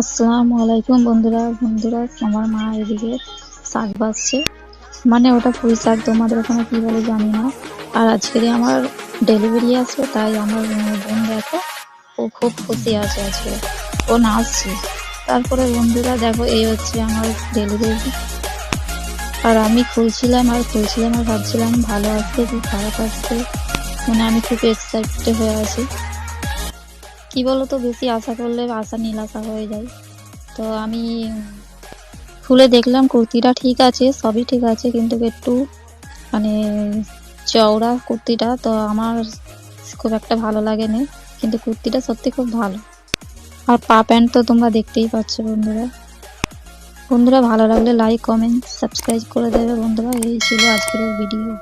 আসসালামু আলাইকুম বন্ধুরা আমার মা এদিকে শাক বাজছে, মানে ওটা পুঁই শাক, তোমাদের ওখানে কি বলে জানি না। আর আজকে আমার ডেলিভারি আছে, তাই আমার বোন দেখো, ও খুব খুশি আছে আজকে, ও নাচছে। তারপরে বন্ধুরা দেখো, এই হচ্ছে আমার ডেলিভারি। আর আমি খুলছিলাম আর ভাবছিলাম ভালো আসবে কি খারাপ আসবে, মানে আমি খুব এক্সাইটেড হয়ে আছি। কি বলতো, বেশি আশা করলে আশা নিরাশা হয়ে যায়। তো আমি খুলে দেখলাম কুর্তিটা ঠিক আছে, সবই ঠিক আছে, কিন্তু একটু মানে চওড়া কুর্তিটা, তো আমার খুব একটা ভালো লাগেনি। কিন্তু কুর্তিটা সত্যি খুব ভালো। আর পা প্যান্ট তো তোমরা দেখতেই পাচ্ছ বন্ধুরা। ভালো লাগলে লাইক কমেন্ট সাবস্ক্রাইব করে দেবে বন্ধুরা। এই ছিল আজকের ভিডিও।